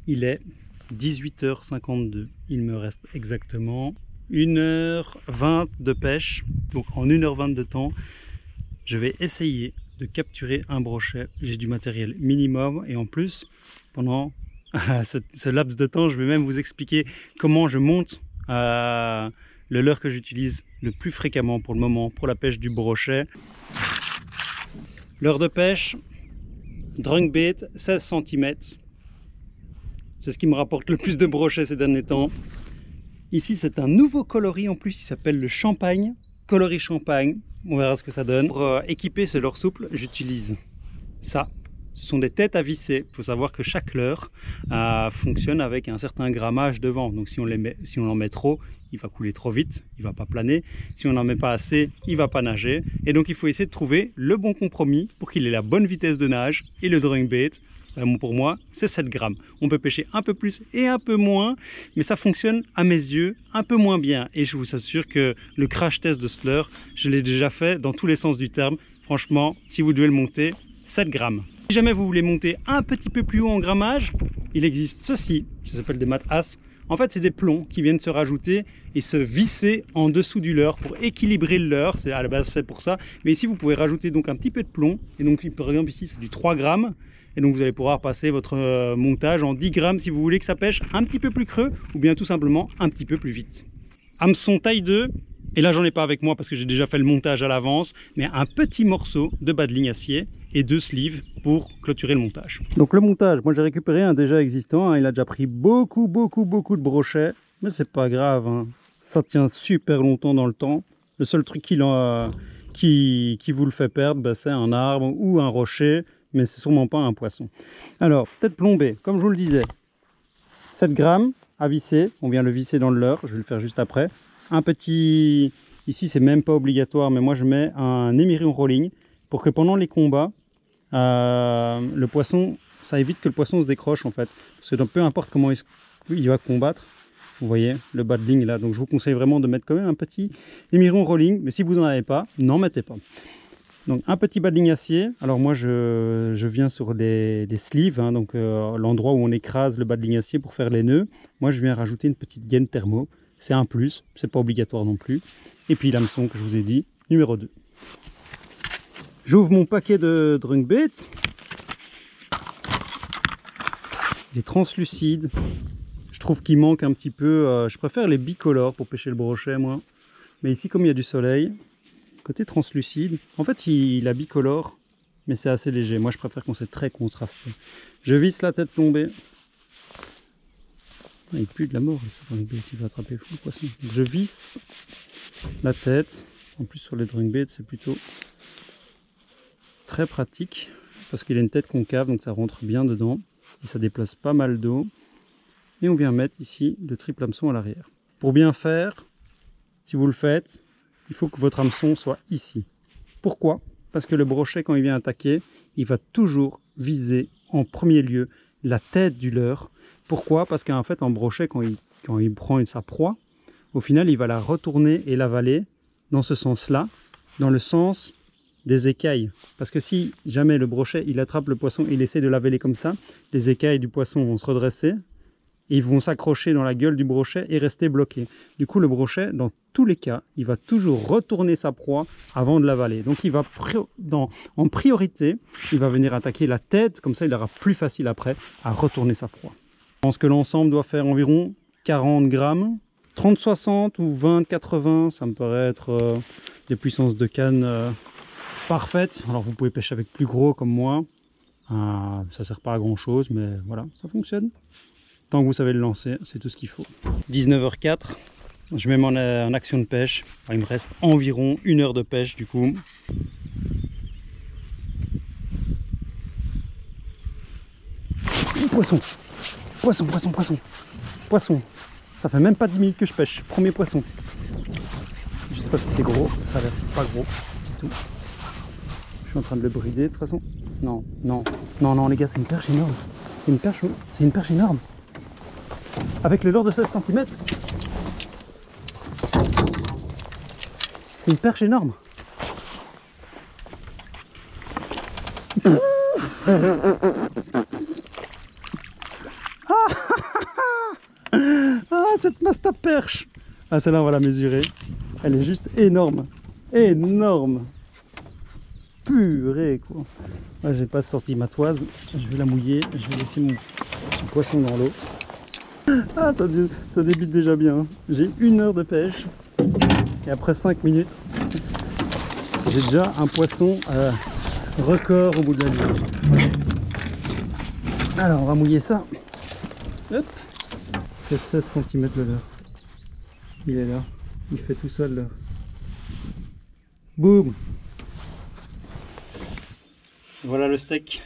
Il est 18h52. Il me reste exactement 1h20 de pêche. Donc en 1h20 de temps, je vais essayer de capturer un brochet. J'ai du matériel minimum et en plus, pendant ce laps de temps, je vais même vous expliquer comment je monte le leurre que j'utilise le plus fréquemment pour le moment pour la pêche du brochet. Leurre de pêche, drunk bait, 16 cm. C'est ce qui me rapporte le plus de brochets ces derniers temps. Ici, c'est un nouveau coloris en plus, il s'appelle le champagne, coloris champagne. On verra ce que ça donne. Pour équiper ce leurre souple, j'utilise ça. Ce sont des têtes à visser. Il faut savoir que chaque leurre fonctionne avec un certain grammage de vent. Donc si on en met trop, il va couler trop vite, il ne va pas planer. Si on n'en met pas assez, il ne va pas nager. Et donc il faut essayer de trouver le bon compromis pour qu'il ait la bonne vitesse de nage. Et le drunk bait, pour moi, c'est 7 grammes. On peut pêcher un peu plus et un peu moins, mais ça fonctionne à mes yeux un peu moins bien. Et je vous assure que le crash test de ce leurre, je l'ai déjà fait dans tous les sens du terme. Franchement, si vous devez le monter, 7 grammes. Si jamais vous voulez monter un petit peu plus haut en grammage, il existe ceci, ça s'appelle des mat as. En fait, c'est des plombs qui viennent se rajouter et se visser en dessous du leurre pour équilibrer le leurre. C'est à la base fait pour ça. Mais ici, vous pouvez rajouter donc un petit peu de plomb. Et donc, par exemple, ici, c'est du 3 grammes. Et donc, vous allez pouvoir passer votre montage en 10 grammes si vous voulez que ça pêche un petit peu plus creux ou bien tout simplement un petit peu plus vite. Hameçon taille 2. Et là, j'en ai pas avec moi parce que j'ai déjà fait le montage à l'avance, mais un petit morceau de bas de ligne acier et 2 sleeves pour clôturer le montage. Donc le montage, moi j'ai récupéré un déjà existant, il a déjà pris beaucoup de brochets, mais c'est pas grave, hein. Ça tient super longtemps dans le temps. Le seul truc qui vous le fait perdre, c'est un arbre ou un rocher, mais c'est sûrement pas un poisson. Alors, tête plombée, comme je vous le disais, 7 grammes à visser, on vient le visser dans le leurre, je vais le faire juste après. Un petit, ici c'est même pas obligatoire, mais moi je mets un émiron rolling pour que pendant les combats, le poisson, ça évite que le poisson se décroche en fait. Parce que peu importe comment il va combattre, vous voyez le bas de ligne là, donc je vous conseille vraiment de mettre quand même un petit émiron rolling, mais si vous n'en avez pas, n'en mettez pas. Donc un petit bas de ligne acier, alors moi je viens sur des sleeves, hein, donc l'endroit où on écrase le bas de ligne acier pour faire les nœuds. Moi je viens rajouter une petite gaine thermo. C'est un plus, c'est pas obligatoire non plus. Et puis l'hameçon que je vous ai dit, numéro 2. J'ouvre mon paquet de drunk bait. Il est translucide. Je trouve qu'il manque un petit peu. Je préfère les bicolores pour pêcher le brochet, moi. Mais ici, comme il y a du soleil, côté translucide, en fait, il a bicolore, mais c'est assez léger. Moi, je préfère quand c'est très contrasté. Je visse la tête plombée. Il pue de la mort, il va attraper le poisson. Donc je visse la tête. En plus sur les drunk baits, c'est plutôt très pratique parce qu'il a une tête concave, donc ça rentre bien dedans et ça déplace pas mal d'eau. Et on vient mettre ici le triple hameçon à l'arrière. Pour bien faire, si vous le faites, il faut que votre hameçon soit ici. Pourquoi? Parce que le brochet, quand il vient attaquer, il va toujours viser en premier lieu la tête du leurre. Pourquoi? Parce qu'en fait, en brochet, quand il prend sa proie, au final, il va la retourner et l'avaler dans ce sens-là, dans le sens des écailles. Parce que si jamais le brochet, il attrape le poisson, il essaie de l'avaler comme ça, les écailles du poisson vont se redresser, et ils vont s'accrocher dans la gueule du brochet et rester bloqués. Du coup, le brochet, dans tous les cas, il va toujours retourner sa proie avant de l'avaler. Donc, il va en priorité, il va venir attaquer la tête, comme ça, il aura plus facile après à retourner sa proie. Je pense que l'ensemble doit faire environ 40 grammes. 30-60 ou 20-80, ça me paraît être des puissances de canne parfaites. Alors, vous pouvez pêcher avec plus gros comme moi. Ça ne sert pas à grand chose, mais voilà, ça fonctionne. Tant que vous savez le lancer, c'est tout ce qu'il faut. 19h04, je mets en action de pêche. Il me reste environ 1 heure de pêche du coup. Poisson, poisson, poisson, poisson, poisson. Ça fait même pas 10 minutes que je pêche. Premier poisson. Je sais pas si c'est gros, ça a l'air pas gros du tout. Je suis en train de le brider de toute façon. Non, non, non, non les gars, c'est une perche énorme. C'est une perche énorme. Avec le leurre de 16 cm. C'est une perche énorme. Ah cette masse à perche! Ah, celle-là, on va la mesurer. Elle est juste énorme. Énorme! Purée, quoi! Là, j'ai pas sorti ma toise. Je vais la mouiller. Je vais laisser mon poisson dans l'eau. Ah, ça débute déjà bien. J'ai 1 heure de pêche. Et après 5 minutes, j'ai déjà un poisson record au bout de la nuit. Alors, on va mouiller ça. Hop. C'est 16 cm le leurre. Il est là. Il fait tout seul là. Boum. Voilà le steak.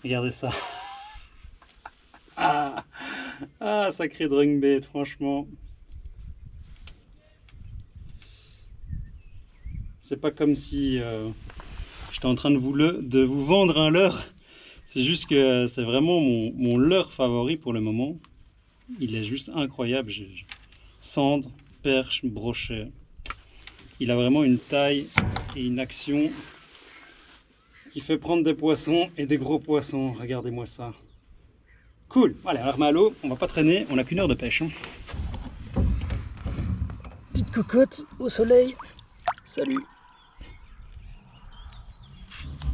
Regardez ça. Ah, sacré drunk-bait, franchement. C'est pas comme si j'étais en train de vous vendre un leurre. C'est juste que c'est vraiment mon leurre favori pour le moment. Il est juste incroyable. Cendre, perche, brochet. Il a vraiment une taille et une action qui fait prendre des poissons et des gros poissons. Regardez-moi ça. Cool. Allez, alors à l'eau, on va pas traîner. On n'a qu'1 heure de pêche. Hein. Petite cocotte au soleil. Salut.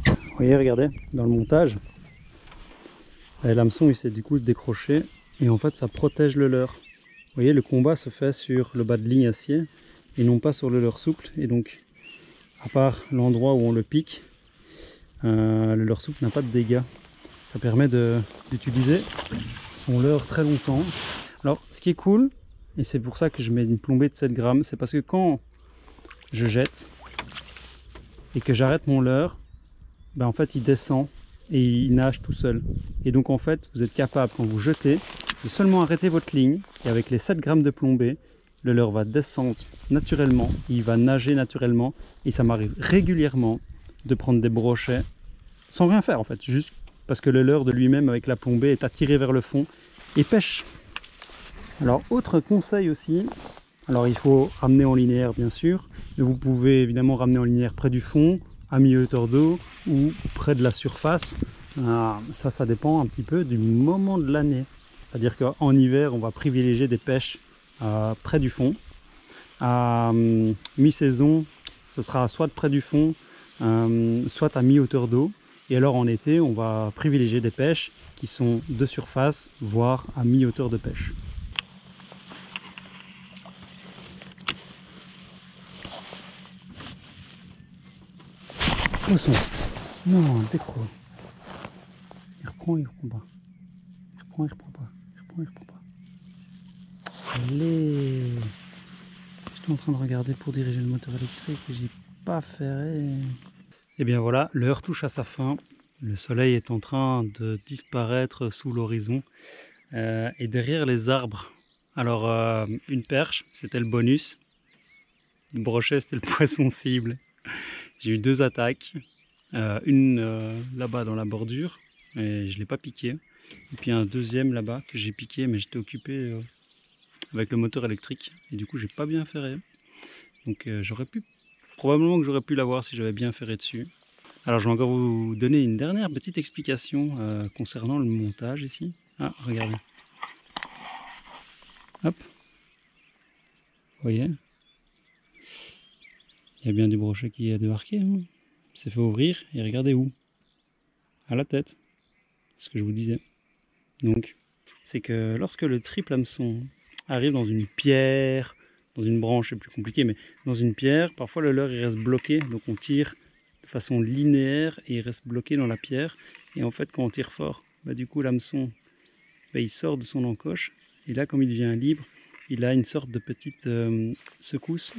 Vous voyez, regardez, dans le montage, l'hameçon il s'est du coup décroché et en fait ça protège le leurre. Vous voyez, le combat se fait sur le bas de ligne acier et non pas sur le leurre souple. Et donc, à part l'endroit où on le pique, le leurre souple n'a pas de dégâts. Ça permet d'utiliser son leurre très longtemps. Alors, ce qui est cool, et c'est pour ça que je mets une plombée de 7 grammes, c'est parce que quand je jette et que j'arrête mon leurre, ben en fait il descend et il nage tout seul. Et donc en fait vous êtes capable, quand vous jetez, de seulement arrêter votre ligne et avec les 7 grammes de plombée, le leurre va descendre naturellement, il va nager naturellement et ça m'arrive régulièrement de prendre des brochets sans rien faire en fait, juste parce que le leurre de lui-même avec la plombée est attiré vers le fond et pêche. Alors autre conseil aussi, alors il faut ramener en linéaire bien sûr, mais vous pouvez évidemment ramener en linéaire près du fond, à mi-hauteur d'eau ou près de la surface. Ça dépend un petit peu du moment de l'année. C'est-à-dire qu'en hiver, on va privilégier des pêches près du fond. À mi-saison, ce sera soit près du fond, soit à mi-hauteur d'eau. Et alors en été, on va privilégier des pêches qui sont de surface, voire à mi-hauteur de pêche. Poisson. Non, décro. Il reprend pas. Il reprend pas. Il reprend pas. Allez. J'étais en train de regarder pour diriger le moteur électrique et j'ai pas ferré. Et bien voilà, l'heure touche à sa fin. Le soleil est en train de disparaître sous l'horizon. Et derrière les arbres, alors une perche, c'était le bonus. Le brochet, c'était le poisson cible. J'ai eu 2 attaques. Une là-bas dans la bordure, et je ne l'ai pas piqué. Et puis un deuxième là-bas que j'ai piqué, mais j'étais occupé avec le moteur électrique. Et du coup, j'ai pas bien ferré. Donc probablement que j'aurais pu l'avoir si j'avais bien ferré dessus. Alors je vais encore vous donner une dernière petite explication concernant le montage ici. Ah, regardez. Hop. Vous voyez? Il y a bien du brochet qui a débarqué. Hein. C'est fait ouvrir et regardez où? À la tête. C'est ce que je vous disais. Donc, c'est que lorsque le triple hameçon arrive dans une pierre, dans une branche, c'est plus compliqué, mais dans une pierre, parfois le leurre il reste bloqué. Donc on tire de façon linéaire et il reste bloqué dans la pierre. Et en fait, quand on tire fort, bah, du coup l'hameçon, bah, il sort de son encoche. Et là, comme il devient libre, il a une sorte de petite secousse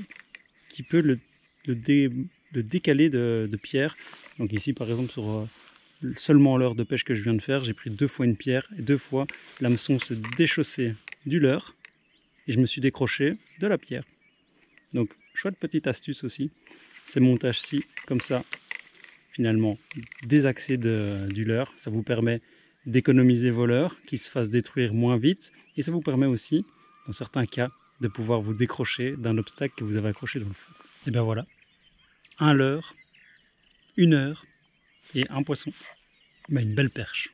qui peut le décaler de pierre. Donc ici par exemple sur seulement l'heure de pêche que je viens de faire, j'ai pris 2 fois une pierre et 2 fois l'hameçon se déchaussait du leurre et je me suis décroché de la pierre. Donc chouette petite astuce aussi, ces montages-ci comme ça finalement désaxés du leurre, ça vous permet d'économiser vos leurres qui se fassent détruire moins vite et ça vous permet aussi dans certains cas de pouvoir vous décrocher d'un obstacle que vous avez accroché dans le fond. Et bien voilà, un leurre, 1 heure et un poisson. Ben, une belle perche.